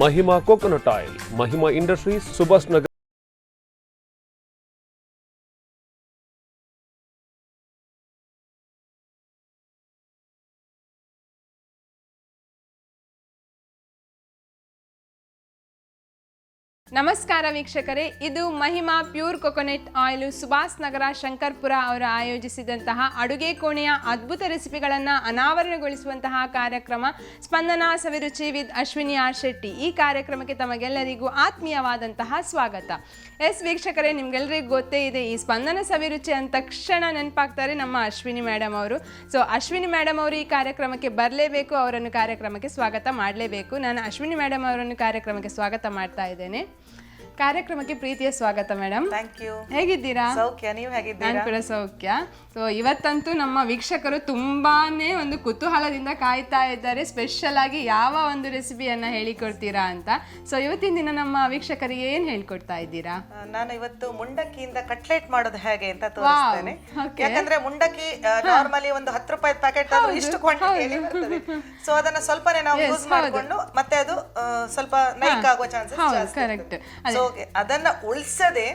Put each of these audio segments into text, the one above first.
महिमा coconut oil, Mahima industries, Subhash Nagar. ನಮಸ್ಕಾರ ವೀಕ್ಷಕರೇ, ಇದು Mahima pure coconut oil Subhash Nagar Shankarpura ಅವರು ಆಯೋಜಿಸಿದಂತಹ ಅಡುಗೆ ಕೋಣೆಯ ಅದ್ಭುತ ರೆಸಿಪಿಗಳನ್ನು ಅನಾವರಣಗೊಳಿಸುವಂತಹ ಕಾರ್ಯಕ್ರಮ ಸ್ಪಂದನಾ ಸವಿರುಚಿ ವಿತ್ ಅಶ್ವಿನಿ ಆರ್ ಶೆಟ್ಟಿ. ಈ ಕಾರ್ಯಕ್ರಮಕ್ಕೆ ತಮಗೆಲ್ಲರಿಗೂ ಆತ್ಮೀಯವಾದಂತಹ ಸ್ವಾಗತ. ವೀಕ್ಷಕರೇ, ನಿಮ್ಗೆಲ್ಲರಿಗೂ ಗೊತ್ತೇ ಇದೆ, ಈ ಸ್ಪಂದನ ಸವಿರುಚಿ ಅಂದ ತಕ್ಷಣ ನೆನಪಾಗ್ತಾರೆ ನಮ್ಮ ಅಶ್ವಿನಿ ಮೇಡಮ್ ಅವರು. ಸೊ ಅಶ್ವಿನಿ ಮೇಡಮ್ ಅವರು ಈ ಕಾರ್ಯಕ್ರಮಕ್ಕೆ ಬರಲೇಬೇಕು, ಅವರನ್ನು ಕಾರ್ಯಕ್ರಮಕ್ಕೆ ಸ್ವಾಗತ ಮಾಡಲೇಬೇಕು. ನಾನು ಅಶ್ವಿನಿ ಮೇಡಮ್ ಅವರನ್ನು ಕಾರ್ಯಕ್ರಮಕ್ಕೆ ಸ್ವಾಗತ ಮಾಡ್ತಾ ಇದ್ದೇನೆ. ಕಾರ್ಯಕ್ರಮಕ್ಕೆ ಪ್ರೀತಿಯ ಸ್ವಾಗತ ಮೇಡಮ್. Thank you. ಹೇಗಿದ್ದೀರಾ? ಸೌಖ್ಯ, ನೀವು ಹೇಗಿದ್ದೀರಾ? ನಾನು ಕೂಡ ಸೌಖ್ಯ. ಸೊ ಇವತ್ತಂತೂ ನಮ್ಮ ವೀಕ್ಷಕರು ತುಂಬಾನೇ ಒಂದು ಕುತೂಹಲದಿಂದ ಕಾಯ್ತಾ ಇದ್ದಾರೆ, ಸ್ಪೆಷಲ್ ಆಗಿ ಯಾವ ಒಂದು ರೆಸಿಪಿಯನ್ನ ಹೇಳಿಕೊಡ್ತೀರಾ ಅಂತ. ಸೊ ಇವತ್ತಿನ ದಿನ ನಮ್ಮ ವೀಕ್ಷಕರಿಗೆ ಏನ್ ಹೇಳ್ಕೊಡ್ತಾ ಇದ್ದೀರಾ? ನಾನು ಇವತ್ತು ಮುಂಡಕ್ಕಿಯಿಂದ ಕಟ್ಲೆಟ್ ಮಾಡೋದು ಹೇಗೆ ಅಂತ ತೋರಿಸ್ತೇನೆ. ಯಾಕಂದ್ರೆ ಮುಂಡಕ್ಕಿ ನಾರ್ಮಲಿ ಒಂದು 10 ರೂಪಾಯಿ ಪ್ಯಾಕೆಟ್ ಇಷ್ಟು ಕ್ವಾಂಟಿಟಿಯಲ್ಲಿ ಬರ್ತದೆ. ಸೊ ಅದನ್ನ ಸ್ವಲ್ಪನೇ ನಾವು ಯೂಸ್ ಮಾಡಿಕೊಂಡು ಮತ್ತೆ ಅದು ಸ್ವಲ್ಪ ನೈಕ್ ಆಗುವ ಚಾನ್ಸಸ್ ಜಾಸ್ತಿ. ಕರೆಕ್ಟ್. ಸೊ ಅದನ್ನ ಉಳಿಸದೆ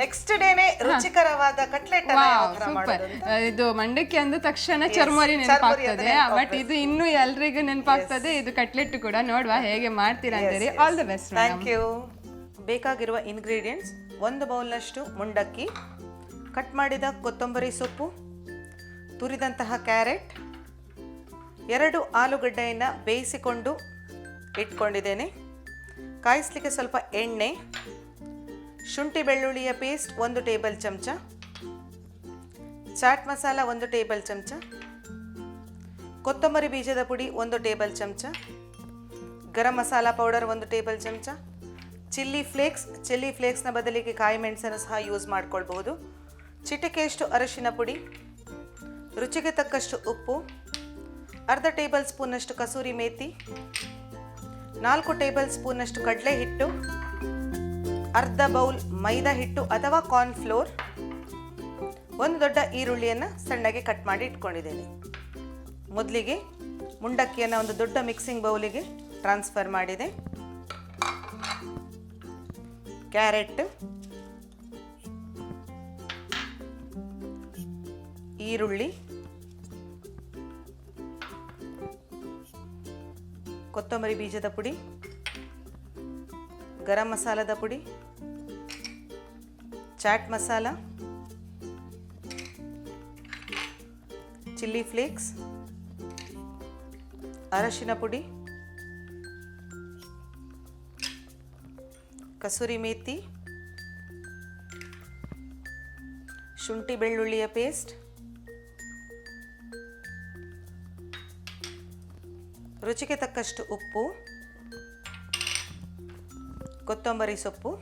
ನೆಕ್ಸ್ಟ್ ಡೇನೆ ರುಚಿಕರವಾದ ಕಟ್ಲೆಟ್ ಅನ್ನ ಯಾವ ತರ ಮಾಡೋದು. ಇದು ಮಂಡಕ್ಕಿ ಅಂದ ತಕ್ಷಣ ಚರ್ಮರಿ ನೆನಪಾಗ್ತದೆ, ಬಟ್ ಇದು ಇನ್ನು ಎಲ್ರಿಗೂ ನೆನಪಾಗ್ತದೆ. ಇದು ಕಟ್ಲೆಟ್ ಕೂಡ ನೋಡುವ ಹೇಗೆ ಮಾಡ್ತೀರಾ ಅಂತೇಳಿ. All the best. Thank you. ಬೇಕಾಗಿರುವ ಇಂಗ್ರೀಡಿಯೆಂಟ್ಸ್: 1 ಬೌಲ್ನಷ್ಟು ಮುಂಡಕ್ಕಿ, ಕಟ್ ಮಾಡಿದ ಕೊತ್ತಂಬರಿ ಸೊಪ್ಪು, ತುರಿದಂತಹ ಕ್ಯಾರೆಟ್, 2 ಆಲೂಗಡ್ಡೆಯನ್ನು ಬೇಯಿಸಿಕೊಂಡು ಇಟ್ಕೊಂಡಿದ್ದೇನೆ, ಕಾಯಿಸ್ಲಿಕ್ಕೆ ಸ್ವಲ್ಪ ಎಣ್ಣೆ, ಶುಂಠಿ ಬೆಳ್ಳುಳ್ಳಿಯ ಪೇಸ್ಟ್ 1 ಟೇಬಲ್ ಚಮಚ, ಚಾಟ್ ಮಸಾಲ 1 ಟೇಬಲ್ ಚಮಚ, ಕೊತ್ತಂಬರಿ ಬೀಜದ ಪುಡಿ 1 ಟೇಬಲ್ ಚಮಚ, ಗರಂ ಮಸಾಲ ಪೌಡರ್ 1 ಟೇಬಲ್ ಚಮಚ, ಚಿಲ್ಲಿ ಫ್ಲೇಕ್ಸ್ನ ಬದಲಿಗೆ ಕಾಯಿ ಮೆಣಸನ್ನು ಸಹ ಯೂಸ್ ಮಾಡ್ಕೊಳ್ಬಹುದು, ಚಿಟಿಕೆಯಷ್ಟು ಅರಿಶಿನ ಪುಡಿ, ರುಚಿಗೆ ತಕ್ಕಷ್ಟು ಉಪ್ಪು, ಅರ್ಧ ಟೇಬಲ್ ಸ್ಪೂನಷ್ಟು ಕಸೂರಿ ಮೇಥಿ, 4 ಟೇಬಲ್ ಸ್ಪೂನಷ್ಟು ಕಡಲೆ ಹಿಟ್ಟು, ಅರ್ಧ ಬೌಲ್ ಮೈದಾ ಹಿಟ್ಟು ಅಥವಾ ಕಾರ್ನ್ಫ್ಲೋರ್, 1 ದೊಡ್ಡ ಈರುಳ್ಳಿಯನ್ನು ಸಣ್ಣಗೆ ಕಟ್ ಮಾಡಿ ಇಟ್ಕೊಂಡಿದ್ದೇನೆ. ಮೊದಲಿಗೆ ಮುಂಡಕ್ಕಿಯನ್ನು ಒಂದು ದೊಡ್ಡ ಮಿಕ್ಸಿಂಗ್ ಬೌಲಿಗೆ ಟ್ರಾನ್ಸ್ಫರ್ ಮಾಡಿದೆ. ಕ್ಯಾರೆಟ್, ಈರುಳ್ಳಿ, ಕೊತ್ತಂಬರಿ ಬೀಜದ ಪುಡಿ, ಗರಂ ಮಸಾಲದ ಪುಡಿ, ಚಾಟ್ ಮಸಾಲ, ಚಿಲ್ಲಿ ಫ್ಲೇಕ್ಸ್, ಅರಶಿನ ಪುಡಿ, ಕಸೂರಿ ಮೇಥಿ, ಶುಂಠಿ ಬೆಳ್ಳುಳ್ಳಿಯ ಪೇಸ್ಟ್, ರುಚಿಗೆ ತಕ್ಕಷ್ಟು ಉಪ್ಪು, ಕೊತ್ತಂಬರಿ ಸೊಪ್ಪು,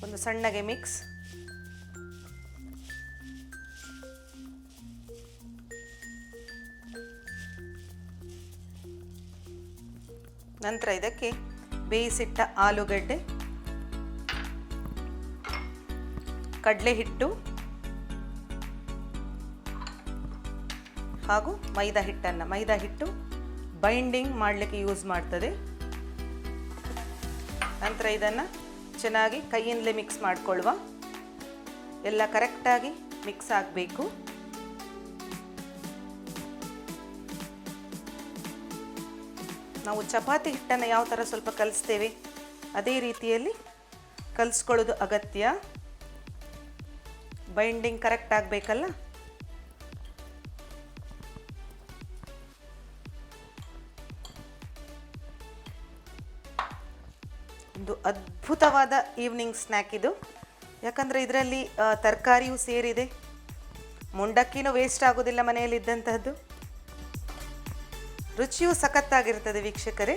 ಒಂದು ಸಣ್ಣಗೆ ಮಿಕ್ಸ್, ನಂತರ ಇದಕ್ಕೆ ಬೇಯಿಸಿಟ್ಟ ಆಲೂಗಡ್ಡೆ, ಕಡಲೆ ಹಿಟ್ಟು ಹಾಗೂ ಮೈದಾ ಹಿಟ್ಟು ಬೈಂಡಿಂಗ್ ಮಾಡಲಿಕ್ಕೆ ಯೂಸ್ ಮಾಡ್ತದೆ. ನಂತರ ಇದನ್ನು ಚೆನ್ನಾಗಿ ಕೈಯಿಂದಲೇ ಮಿಕ್ಸ್ ಮಾಡಿಕೊಳ್ಳುವ. ಎಲ್ಲ ಕರೆಕ್ಟಾಗಿ ಮಿಕ್ಸ್ ಆಗಬೇಕು. ನಾವು ಚಪಾತಿ ಹಿಟ್ಟನ್ನು ಯಾವ ಥರ ಸ್ವಲ್ಪ ಕಲಿಸ್ತೇವೆ ಅದೇ ರೀತಿಯಲ್ಲಿ ಕಲಿಸ್ಕೊಳ್ಳೋದು ಅಗತ್ಯ. ಬೈಂಡಿಂಗ್ ಕರೆಕ್ಟ್ ಆಗಬೇಕಲ್ಲ. ಒಂದು ಅದ್ಭುತವಾದ ಈವ್ನಿಂಗ್ ಸ್ನ್ಯಾಕ್ ಇದು. ಯಾಕಂದರೆ ಇದರಲ್ಲಿ ತರಕಾರಿಯೂ ಸೇರಿದೆ, ಮುಂಡಕ್ಕಿನೂ ವೇಸ್ಟ್ ಆಗೋದಿಲ್ಲ ಮನೆಯಲ್ಲಿದ್ದಂತಹದ್ದು, ರುಚಿಯೂ ಸಖತ್ತಾಗಿರ್ತದೆ ವೀಕ್ಷಕರೇ.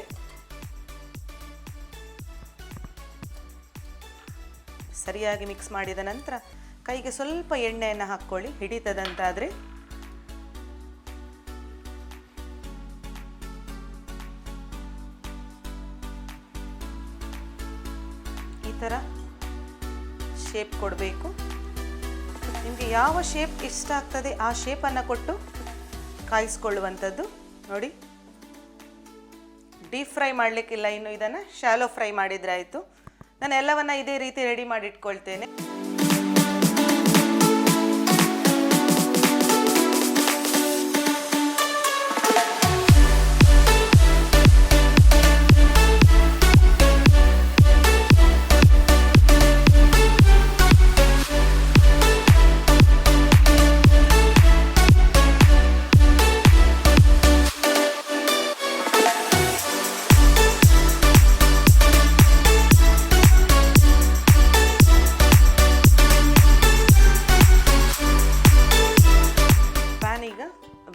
ಸರಿಯಾಗಿ ಮಿಕ್ಸ್ ಮಾಡಿದ ನಂತರ ಕೈಗೆ ಸ್ವಲ್ಪ ಎಣ್ಣೆಯನ್ನು ಹಾಕ್ಕೊಳ್ಳಿ, ಹಿಡಿತದಂತಾದರೆ. ಈ ಥರ ಶೇಪ್ ಕೊಡಬೇಕು. ನಿಮಗೆ ಯಾವ ಶೇಪ್ ಇಷ್ಟ ಆಗ್ತದೆ ಆ ಶೇಪನ್ನು ಕೊಟ್ಟು ಕಾಯಿಸ್ಕೊಳ್ಳುವಂಥದ್ದು. ನೋಡಿ, ಡೀಪ್ ಫ್ರೈ ಮಾಡಲಿಕ್ಕಿಲ್ಲ, ಇನ್ನು ಇದನ್ನು ಶಾಲೋ ಫ್ರೈ ಮಾಡಿದರೆ ಆಯಿತು. ನಾನು ಎಲ್ಲವನ್ನು ಇದೇ ರೀತಿ ರೆಡಿ ಮಾಡಿ ಇಟ್ಕೊಳ್ತೇನೆ.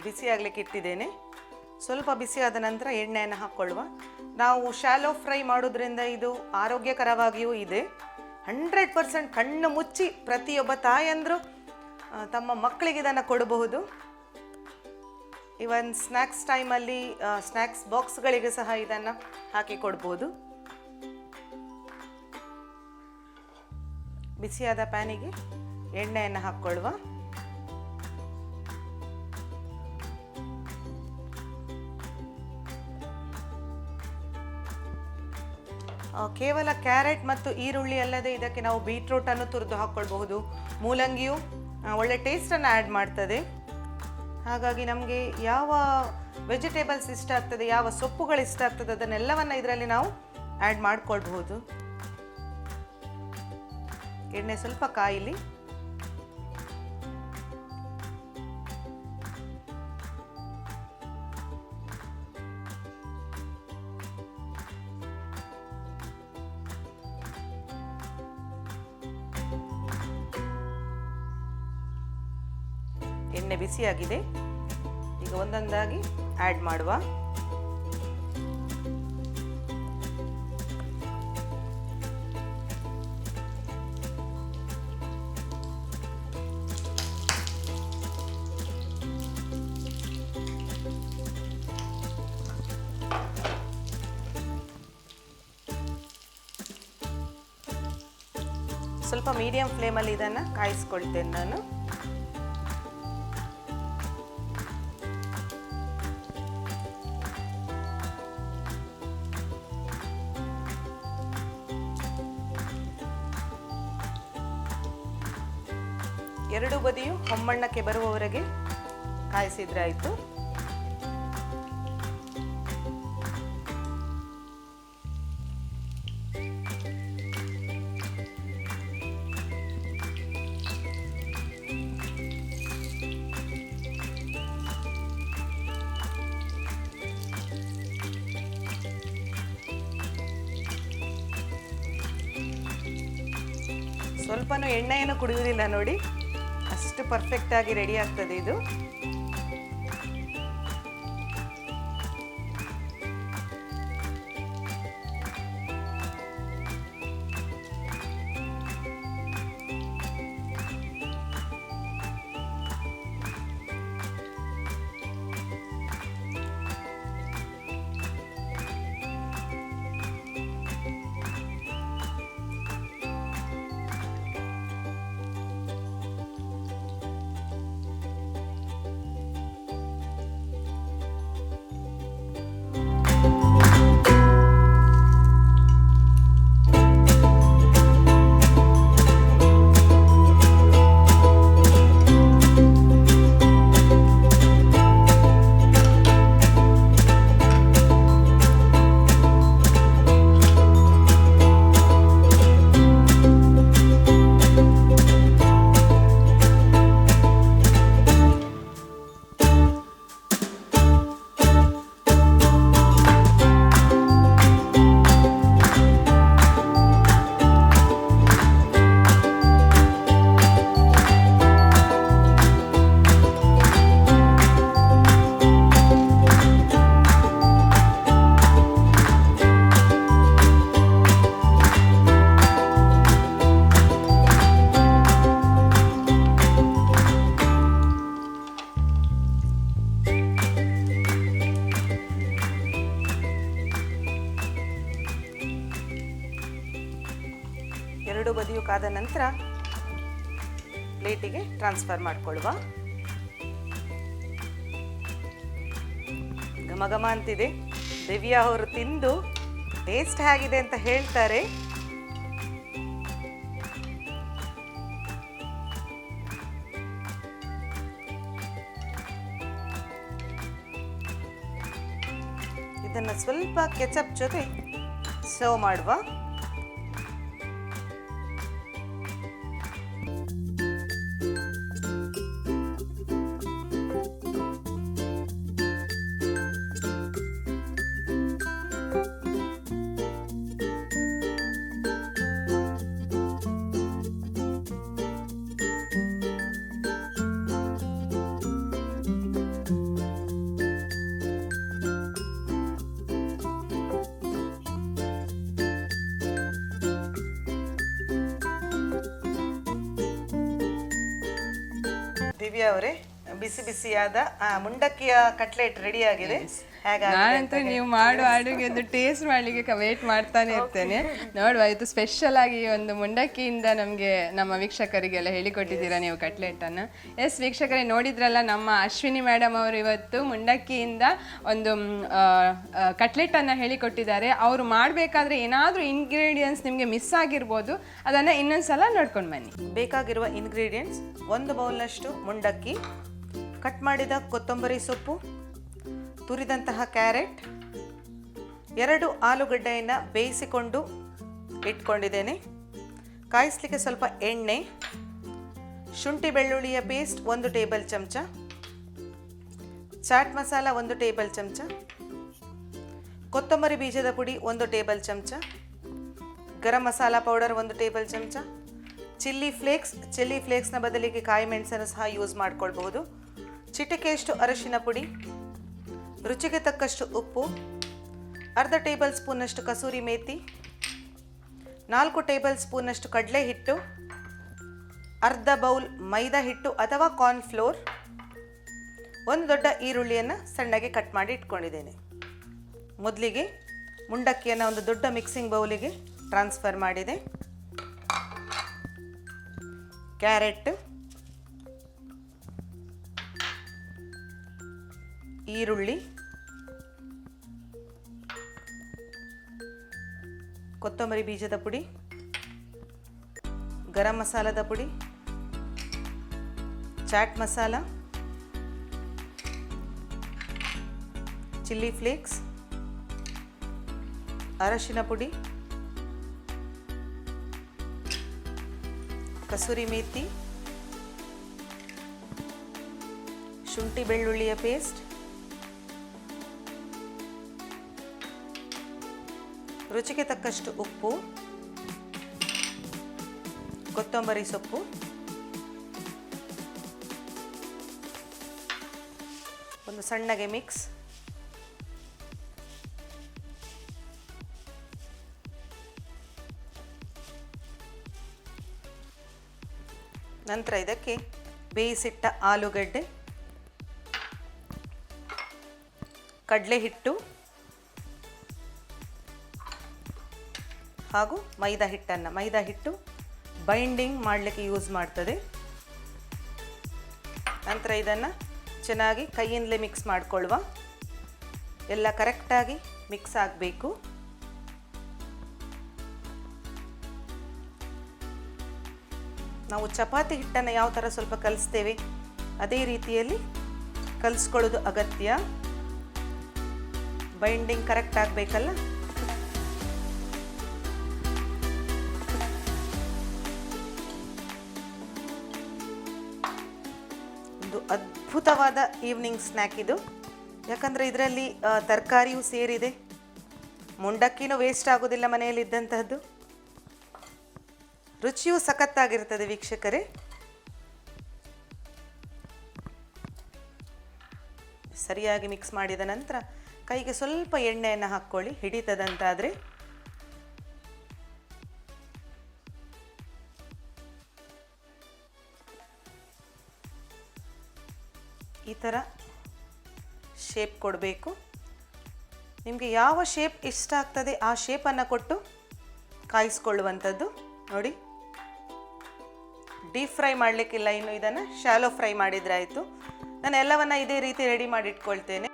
ಬಿಸಿ ಆಗಲಿಕ್ಕೆ ಇಟ್ಟಿದ್ದೇನೆ. ಸ್ವಲ್ಪ ಬಿಸಿ ಆದ ನಂತರ ಎಣ್ಣೆಯನ್ನು ಹಾಕ್ಕೊಳ್ಳುವ. ನಾವು ಶಾಲೋ ಫ್ರೈ ಮಾಡೋದ್ರಿಂದ ಇದು ಆರೋಗ್ಯಕರವಾಗಿಯೂ ಇದೆ. 100% ಕಣ್ಣು ಮುಚ್ಚಿ ಪ್ರತಿಯೊಬ್ಬ ತಾಯಂದರು ತಮ್ಮ ಮಕ್ಕಳಿಗೆ ಇದನ್ನು ಕೊಡಬಹುದು. ಇವನ್ ಸ್ನ್ಯಾಕ್ಸ್ ಟೈಮಲ್ಲಿ ಸ್ನ್ಯಾಕ್ಸ್ ಬಾಕ್ಸ್ಗಳಿಗೆ ಸಹ ಇದನ್ನು ಹಾಕಿ ಕೊಡ್ಬೋದು. ಬಿಸಿಯಾದ ಪ್ಯಾನಿಗೆ ಎಣ್ಣೆಯನ್ನು ಹಾಕ್ಕೊಳ್ಳುವ. ಕೇವಲ ಕ್ಯಾರೆಟ್ ಮತ್ತು ಈರುಳ್ಳಿ ಅಲ್ಲದೆ ಇದಕ್ಕೆ ನಾವು ಬೀಟ್ರೂಟನ್ನು ತುರಿದು ಹಾಕ್ಕೊಳ್ಬಹುದು. ಮೂಲಂಗಿಯು ಒಳ್ಳೆ ಟೇಸ್ಟನ್ನು ಆ್ಯಡ್ ಮಾಡ್ತದೆ. ಹಾಗಾಗಿ ನಮಗೆ ಯಾವ ವೆಜಿಟೇಬಲ್ಸ್ ಇಷ್ಟ ಆಗ್ತದೆ, ಯಾವ ಸೊಪ್ಪುಗಳು ಇಷ್ಟ ಆಗ್ತದೆ, ಅದನ್ನೆಲ್ಲವನ್ನು ಇದರಲ್ಲಿ ನಾವು ಆ್ಯಡ್ ಮಾಡ್ಕೊಳ್ಬಹುದು. ಎಣ್ಣೆ ಸ್ವಲ್ಪ ಕಾಯಿಲಿ. ಎಣ್ಣೆ ಬಿಸಿಯಾಗಿದೆ. ಈಗ ಒಂದೊಂದಾಗಿ ಆ್ಯಡ್ ಮಾಡುವ. ಸ್ವಲ್ಪ ಮೀಡಿಯಂ ಫ್ಲೇಮಲ್ಲಿ ಇದನ್ನು ಕಾಯಿಸ್ಕೊಳ್ತೇನೆ ನಾನು. ಎರಡು ಬದಿಯು ಹೊಮ್ಮಣ್ಣಕ್ಕೆ ಬರುವವರೆಗೆ ಕಾಯಿಸಿದ್ರೆ ಆಯಿತು. ಸ್ವಲ್ಪನೂ ಎಣ್ಣೆಯನ್ನು ಕುಡಿಯುವುದಿಲ್ಲ ನೋಡಿ, ಅಷ್ಟು ಪರ್ಫೆಕ್ಟಾಗಿ ರೆಡಿ ಆಗ್ತದೆ ಇದು. ಎರಡು ಬದಿಯು ಕಾದ ನಂತರ ಪ್ಲೇಟಿಗೆ ಟ್ರಾನ್ಸ್ಫರ್ ಮಾಡಿಕೊಳ್ಳುವ. ಘಮ ಘಮ ಅಂತಿದೆ. ದಿವ್ಯಾ ಅವರು ತಿಂದು ಟೇಸ್ಟ್ ಹೇಗಿದೆ ಅಂತ ಹೇಳ್ತಾರೆ. ಇದನ್ನು ಸ್ವಲ್ಪ ಕೆಚಪ್ ಜೊತೆ ಸರ್ವ್ ಮಾಡುವ. ದಿವ್ಯಾ ಅವರೇ, ಬಿಸಿ ಬಿಸಿಯಾದ ಮುಂಡಕ್ಕಿಯ ಕಟ್ಲೆಟ್ ರೆಡಿ ಆಗಿದೆ. ನಾನಂತೂ ನೀವು ಮಾಡುವ ಅಡುಗೆದು ಟೇಸ್ಟ್ ಮಾಡಲಿಕ್ಕೆ ವೇಟ್ ಮಾಡ್ತಾನೆ ಇರ್ತೇನೆ. ನೋಡುವ, ಇದು ಸ್ಪೆಷಲ್ ಆಗಿ ಒಂದು ಮುಂಡಕ್ಕಿಯಿಂದ ನಮಗೆ ನಮ್ಮ ವೀಕ್ಷಕರಿಗೆಲ್ಲ ಹೇಳಿಕೊಟ್ಟಿದ್ದೀರಾ ನೀವು ಕಟ್ಲೆಟನ್ನು. ಎಸ್ ವೀಕ್ಷಕರೇ, ನೋಡಿದ್ರಲ್ಲ, ನಮ್ಮ ಅಶ್ವಿನಿ ಮೇಡಮ್ ಅವರು ಇವತ್ತು ಮುಂಡಕ್ಕಿಯಿಂದ ಒಂದು ಕಟ್ಲೆಟನ್ನು ಹೇಳಿಕೊಟ್ಟಿದ್ದಾರೆ. ಅವರು ಮಾಡಬೇಕಾದ್ರೆ ಏನಾದರೂ ಇಂಗ್ರೀಡಿಯೆಂಟ್ಸ್ ನಿಮಗೆ ಮಿಸ್ ಆಗಿರ್ಬೋದು, ಅದನ್ನು ಇನ್ನೊಂದ್ಸಲ ನೋಡ್ಕೊಂಡು ಬನ್ನಿ. ಬೇಕಾಗಿರುವ ಇಂಗ್ರೀಡಿಯೆಂಟ್ಸ್: 1 ಬೌಲ್ನಷ್ಟು ಮುಂಡಕ್ಕಿ, ಕಟ್ ಮಾಡಿದ ಕೊತ್ತಂಬರಿ ಸೊಪ್ಪು, ತುರಿದಂತಹ ಕ್ಯಾರೆಟ್, 2 ಆಲೂಗಡ್ಡೆಯನ್ನು ಬೇಯಿಸಿಕೊಂಡು ಇಟ್ಕೊಂಡಿದ್ದೇನೆ, ಕಾಯಿಸಲಿಕ್ಕೆ ಸ್ವಲ್ಪ ಎಣ್ಣೆ, ಶುಂಠಿ ಬೆಳ್ಳುಳ್ಳಿಯ ಪೇಸ್ಟ್ 1 ಟೇಬಲ್ ಚಮಚ, ಚಾಟ್ ಮಸಾಲ 1 ಟೇಬಲ್ ಚಮಚ, ಕೊತ್ತಂಬರಿ ಬೀಜದ ಪುಡಿ 1 ಟೇಬಲ್ ಚಮಚ, ಗರಂ ಮಸಾಲ ಪೌಡರ್ 1 ಟೇಬಲ್ ಚಮಚ, ಚಿಲ್ಲಿ ಫ್ಲೇಕ್ಸ್ನ ಬದಲಿಗೆ ಕಾಯಿ ಮೆಣಸನ್ನು ಸಹ ಯೂಸ್ ಮಾಡ್ಕೊಳ್ಬಹುದು, ಚಿಟಿಕೆಯಷ್ಟು ಅರಿಶಿನ ಪುಡಿ, ರುಚಿಗೆ ತಕ್ಕಷ್ಟು ಉಪ್ಪು, ಅರ್ಧ ಟೇಬಲ್ ಸ್ಪೂನ್ನಷ್ಟು ಕಸೂರಿ ಮೇಥಿ, 4 ಟೇಬಲ್ ಸ್ಪೂನ್ನಷ್ಟು ಕಡಲೆ ಹಿಟ್ಟು, ಅರ್ಧ ಬೌಲ್ ಮೈದಾ ಹಿಟ್ಟು ಅಥವಾ ಕಾರ್ನ್ಫ್ಲೋರ್, 1 ದೊಡ್ಡ ಈರುಳ್ಳಿಯನ್ನು ಸಣ್ಣಗೆ ಕಟ್ ಮಾಡಿ ಇಟ್ಕೊಂಡಿದ್ದೇನೆ. ಮೊದಲಿಗೆ ಮುಂಡಕ್ಕಿಯನ್ನು ಒಂದು ದೊಡ್ಡ ಮಿಕ್ಸಿಂಗ್ ಬೌಲಿಗೆ ಟ್ರಾನ್ಸ್ಫರ್ ಮಾಡಿದೆ. ಕ್ಯಾರೆಟ್, ಈರುಳ್ಳಿ, ಕೊತ್ತಂಬರಿ ಬೀಜದ ಪುಡಿ, ಗರಂ ಮಸಾಲದ ಪುಡಿ, ಚಾಟ್ ಮಸಾಲ, ಚಿಲ್ಲಿ ಫ್ಲೇಕ್ಸ್, ಅರಶಿನ ಪುಡಿ, ಕಸೂರಿ ಮೇಥಿ, ಶುಂಠಿ ಬೆಳ್ಳುಳ್ಳಿಯ ಪೇಸ್ಟ್, ರುಚಿಗೆ ತಕ್ಕಷ್ಟು ಉಪ್ಪು, ಕೊತ್ತಂಬರಿ ಸೊಪ್ಪು, ಒಂದು ಸಣ್ಣಗೆ ಮಿಕ್ಸ್, ನಂತರ ಇದಕ್ಕೆ ಬೇಯಿಸಿಟ್ಟ ಆಲೂಗಡ್ಡೆ, ಕಡಲೆ ಹಿಟ್ಟು ಹಾಗೂ ಮೈದಾ ಹಿಟ್ಟು ಬೈಂಡಿಂಗ್ ಮಾಡಲಿಕ್ಕೆ ಯೂಸ್ ಮಾಡ್ತದೆ. ನಂತರ ಇದನ್ನು ಚೆನ್ನಾಗಿ ಕೈಯಿಂದಲೇ ಮಿಕ್ಸ್ ಮಾಡಿಕೊಳ್ಳುವ. ಎಲ್ಲ ಕರೆಕ್ಟಾಗಿ ಮಿಕ್ಸ್ ಆಗಬೇಕು. ನಾವು ಚಪಾತಿ ಹಿಟ್ಟನ್ನು ಯಾವ ಥರ ಸ್ವಲ್ಪ ಕಲಿಸ್ತೇವೆ ಅದೇ ರೀತಿಯಲ್ಲಿ ಕಲಿಸ್ಕೊಳ್ಳೋದು ಅಗತ್ಯ. ಬೈಂಡಿಂಗ್ ಕರೆಕ್ಟ್ ಆಗಬೇಕಲ್ಲ. ಒಂದು ಅದ್ಭುತವಾದ ಈವ್ನಿಂಗ್ ಸ್ನ್ಯಾಕ್ ಇದು. ಯಾಕಂದರೆ ಇದರಲ್ಲಿ ತರಕಾರಿಯೂ ಸೇರಿದೆ, ಮುಂಡಕ್ಕಿನೂ ವೇಸ್ಟ್ ಆಗೋದಿಲ್ಲ ಮನೆಯಲ್ಲಿದ್ದಂತಹದ್ದು. ರುಚಿಯೂ ಸಖತ್ತಾಗಿರ್ತದೆ ವೀಕ್ಷಕರೇ. ಸರಿಯಾಗಿ ಮಿಕ್ಸ್ ಮಾಡಿದ ನಂತರ ಕೈಗೆ ಸ್ವಲ್ಪ ಎಣ್ಣೆಯನ್ನು ಹಾಕ್ಕೊಳ್ಳಿ, ಹಿಡಿತದಂತಾದರೆ. ಈ ಥರ ಶೇಪ್ ಕೊಡಬೇಕು. ನಿಮಗೆ ಯಾವ ಶೇಪ್ ಇಷ್ಟ ಆಗ್ತದೆ ಆ ಶೇಪನ್ನು ಕೊಟ್ಟು ಕಾಯಿಸ್ಕೊಳ್ಳುವಂಥದ್ದು. ನೋಡಿ, ಡೀಪ್ ಫ್ರೈ ಮಾಡಲಿಕ್ಕಿಲ್ಲ, ಇನ್ನು ಇದನ್ನು ಶಾಲೋ ಫ್ರೈ ಮಾಡಿದರೆ ಆಯಿತು. ನಾನು ಎಲ್ಲವನ್ನು ಇದೇ ರೀತಿ ರೆಡಿ ಮಾಡಿ ಇಟ್ಕೊಳ್ತೇನೆ.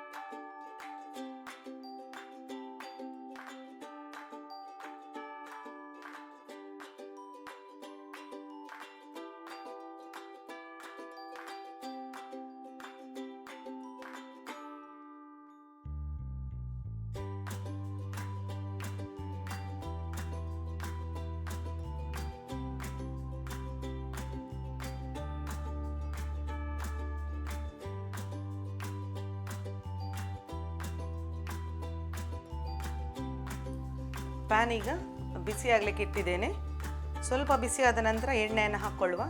ಪ್ಯಾನ್ ಈಗ ಬಿಸಿ ಆಗಲಿಕ್ಕೆ ಇಟ್ಟಿದ್ದೇನೆ. ಸ್ವಲ್ಪ ಬಿಸಿ ಆದ ನಂತರ ಎಣ್ಣೆಯನ್ನು ಹಾಕ್ಕೊಳ್ಳುವ.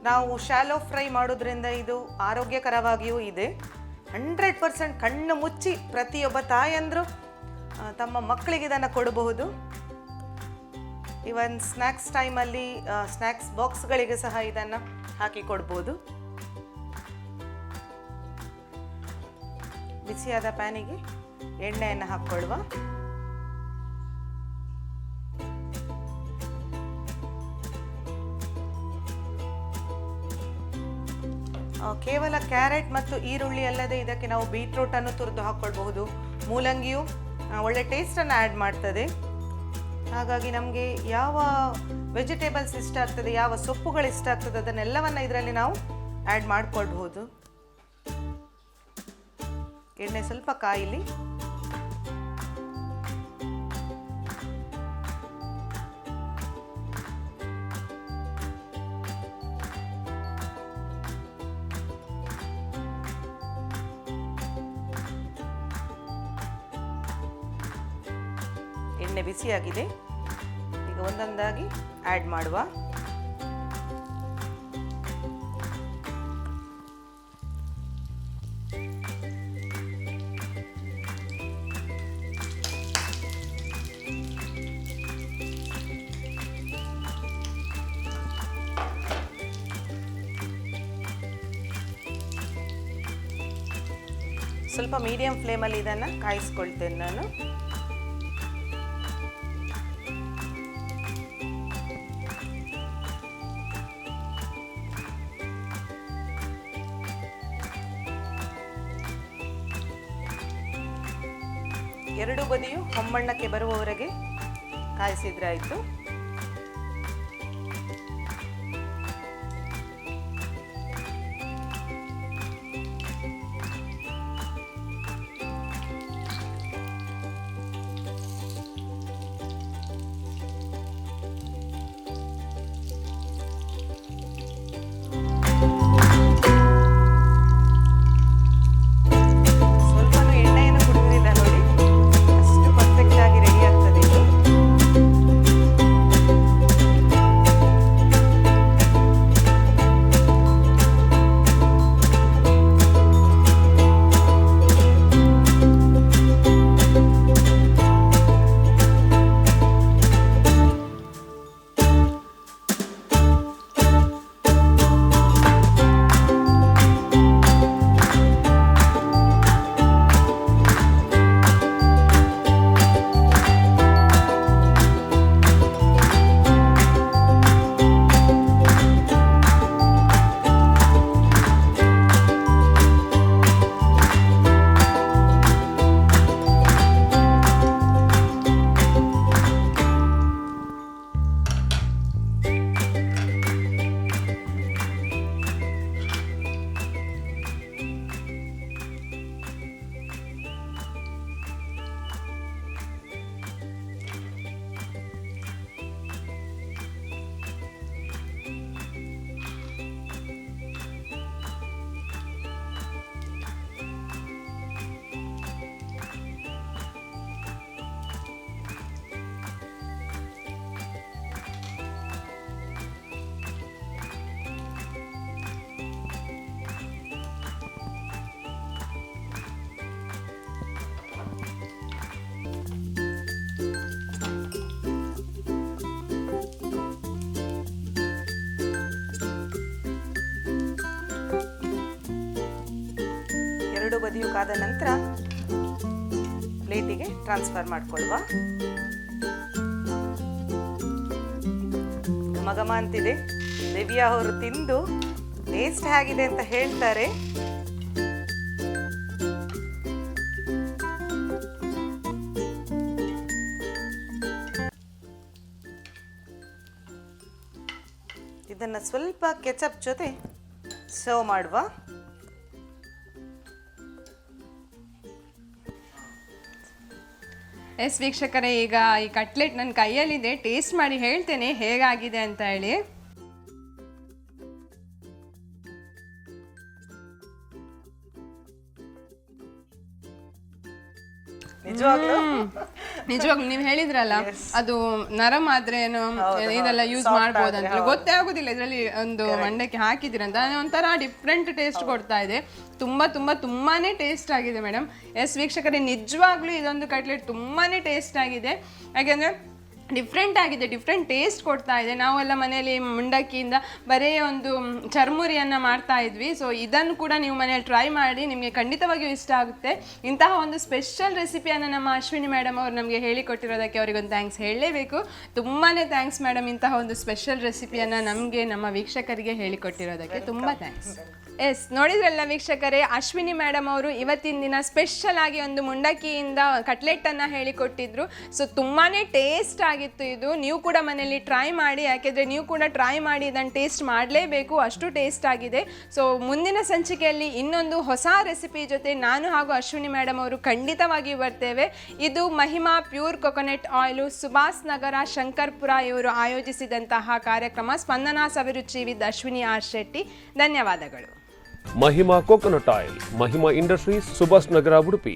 ನಾವು ಶಾಲೋ ಫ್ರೈ ಮಾಡೋದ್ರಿಂದ ಇದು ಆರೋಗ್ಯಕರವಾಗಿಯೂ ಇದೆ. 100% ಕಣ್ಣು ಮುಚ್ಚಿ ಪ್ರತಿಯೊಬ್ಬ ತಾಯಂದರು ತಮ್ಮ ಮಕ್ಕಳಿಗೆ ಇದನ್ನು ಕೊಡಬಹುದು. ಇವನ್ ಸ್ನ್ಯಾಕ್ಸ್ ಟೈಮಲ್ಲಿ ಸ್ನ್ಯಾಕ್ಸ್ ಬಾಕ್ಸ್ಗಳಿಗೆ ಸಹ ಇದನ್ನು ಹಾಕಿ ಕೊಡ್ಬೋದು. ಬಿಸಿಯಾದ ಪ್ಯಾನಿಗೆ ಎಣ್ಣೆಯನ್ನು ಹಾಕ್ಕೊಳ್ಳುವ. ಕೇವಲ ಕ್ಯಾರೆಟ್ ಮತ್ತು ಈರುಳ್ಳಿ ಅಲ್ಲದೆ ಇದಕ್ಕೆ ನಾವು ಬೀಟ್ರೂಟನ್ನು ತುರಿದು ಹಾಕ್ಕೊಳ್ಬಹುದು. ಮೂಲಂಗಿಯು ಒಳ್ಳೆ ಟೇಸ್ಟನ್ನು ಆ್ಯಡ್ ಮಾಡ್ತದೆ. ಹಾಗಾಗಿ ನಮಗೆ ಯಾವ ವೆಜಿಟೇಬಲ್ಸ್ ಇಷ್ಟ ಆಗ್ತದೆ, ಯಾವ ಸೊಪ್ಪುಗಳು ಇಷ್ಟ ಆಗ್ತದೆ ಅದನ್ನೆಲ್ಲವನ್ನು ಇದರಲ್ಲಿ ನಾವು ಆ್ಯಡ್ ಮಾಡಿಕೊಳ್ಬಹುದು. ಎಣ್ಣೆ ಸ್ವಲ್ಪ ಕಾಯಿಲಿ. ಎಣ್ಣೆ ಬಿಸಿಯಾಗಿದೆ. ಈಗ ಒಂದೊಂದಾಗಿ ಆ್ಯಡ್ ಮಾಡುವ. ಸ್ವಲ್ಪ ಮೀಡಿಯಂ ಫ್ಲೇಮಲ್ಲಿ ಇದನ್ನು ಕಾಯಿಸ್ಕೊಳ್ತೇನೆ ನಾನು. ಎರಡು ಬದಿಯು ಹೊಂಬಣ್ಣಕ್ಕೆ ಬರುವವರೆಗೆ ಕಾಯಿಸಿದ್ರಾಯಿತು. ಎರಡು ಬದಿಯು ಕಾದ ನಂತರ ಪ್ಲೇಟಿಗೆ ಟ್ರಾನ್ಸ್ಫರ್ ಮಾಡಿಕೊಳ್ಳುವ. ಘಮ ಅಂತಿದೆ. ದಿವ್ಯಾ ಅವರು ತಿಂದು ಟೇಸ್ಟ್ ಹೇಗಿದೆ ಅಂತ ಹೇಳ್ತಾರೆ. ಇದನ್ನು ಸ್ವಲ್ಪ ಕೆಚಪ್ ಜೊತೆ ಸರ್ವ್ ಮಾಡುವ. ಎಸ್ ವೀಕ್ಷಕರೇ, ಈಗ ಈ ಕಟ್ಲೆಟ್ ನನ್ನ ಕೈಯಲ್ಲಿದೆ, ಟೇಸ್ಟ್ ಮಾಡಿ ಹೇಳ್ತೇನೆ ಹೇಗಾಗಿದೆ ಅಂತ ಹೇಳಿ. ನಿಜವಾಗ್ಲೂ ನೀವು ಹೇಳಿದ್ರಲ್ಲ ಅದು ನರಮ್ ಆದ್ರೆ ಏನು ಇದೆಲ್ಲ ಯೂಸ್ ಮಾಡ್ಬೋದಂತ ಗೊತ್ತೇ ಆಗುದಿಲ್ಲ ಇದರಲ್ಲಿ ಒಂದು ಮಂಡಕ್ಕಿ ಹಾಕಿದಿರಂತ ಒಂಥರ ಡಿಫ್ರೆಂಟ್ ಟೇಸ್ಟ್ ಕೊಡ್ತಾ ಇದೆ. ತುಂಬಾನೇ ಟೇಸ್ಟ್ ಆಗಿದೆ ಮೇಡಮ್. ಎಸ್ ವೀಕ್ಷಕರೇ, ನಿಜವಾಗ್ಲೂ ಇದೊಂದು ಕಟ್ಲೆಟ್ ತುಂಬಾನೇ ಟೇಸ್ಟ್ ಆಗಿದೆ. ಯಾಕೆಂದ್ರೆ ಡಿಫ್ರೆಂಟ್ ಆಗಿದೆ, ಡಿಫ್ರೆಂಟ್ ಟೇಸ್ಟ್ ಕೊಡ್ತಾ ಇದೆ. ನಾವೆಲ್ಲ ಮನೆಯಲ್ಲಿ ಮುಂಡಕ್ಕಿಯಿಂದ ಬರೀ ಒಂದು ಚರ್ಮುರಿಯನ್ನು ಮಾಡ್ತಾ ಇದ್ವಿ. ಸೊ ಇದನ್ನು ಕೂಡ ನೀವು ಮನೆಯಲ್ಲಿ ಟ್ರೈ ಮಾಡಿ, ನಿಮಗೆ ಖಂಡಿತವಾಗಿಯೂ ಇಷ್ಟ ಆಗುತ್ತೆ. ಇಂತಹ ಒಂದು ಸ್ಪೆಷಲ್ ರೆಸಿಪಿಯನ್ನು ನಮ್ಮ ಅಶ್ವಿನಿ ಮೇಡಮ್ ಅವರು ನಮಗೆ ಹೇಳಿಕೊಟ್ಟಿರೋದಕ್ಕೆ ಅವರಿಗೊಂದು ಥ್ಯಾಂಕ್ಸ್ ಹೇಳಲೇಬೇಕು. ತುಂಬಾ ಥ್ಯಾಂಕ್ಸ್ ಮೇಡಮ್, ಇಂತಹ ಒಂದು ಸ್ಪೆಷಲ್ ರೆಸಿಪಿಯನ್ನು ನಮಗೆ ನಮ್ಮ ವೀಕ್ಷಕರಿಗೆ ಹೇಳಿಕೊಟ್ಟಿರೋದಕ್ಕೆ ತುಂಬ ಥ್ಯಾಂಕ್ಸ್. ಎಸ್, ನೋಡಿದ್ರಲ್ಲ ವೀಕ್ಷಕರೇ, ಅಶ್ವಿನಿ ಮೇಡಮ್ ಅವರು ಇವತ್ತಿನ ದಿನ ಸ್ಪೆಷಲ್ ಆಗಿ ಒಂದು ಮುಂಡಕ್ಕಿಯಿಂದ ಕಟ್ಲೆಟನ್ನು ಹೇಳಿಕೊಟ್ಟಿದ್ರು. ಸೊ ತುಂಬಾ ಟೇಸ್ಟ್ ಆಗಿತ್ತು ಇದು. ನೀವು ಕೂಡ ಮನೆಯಲ್ಲಿ ಟ್ರೈ ಮಾಡಿ, ಯಾಕೆಂದರೆ ನೀವು ಕೂಡ ಟ್ರೈ ಮಾಡಿ ಇದನ್ನು ಟೇಸ್ಟ್ ಮಾಡಲೇಬೇಕು, ಅಷ್ಟು ಟೇಸ್ಟ್ ಆಗಿದೆ. ಸೊ ಮುಂದಿನ ಸಂಚಿಕೆಯಲ್ಲಿ ಇನ್ನೊಂದು ಹೊಸ ರೆಸಿಪಿ ಜೊತೆ ನಾನು ಹಾಗೂ ಅಶ್ವಿನಿ ಮೇಡಮ್ ಅವರು ಖಂಡಿತವಾಗಿ ಬರ್ತೇವೆ. ಇದು Mahima pure coconut oil Subhash Nagar Shankarpura ಇವರು ಆಯೋಜಿಸಿದಂತಹ ಕಾರ್ಯಕ್ರಮ ಸ್ಪಂದನಾ ಸವಿರುಚಿ ವಿತ್ ಅಶ್ವಿನಿ ಆರ್ ಶೆಟ್ಟಿ. ಧನ್ಯವಾದಗಳು. Mahima coconut oil, Mahima industries, Subhash Nagar, Udupi.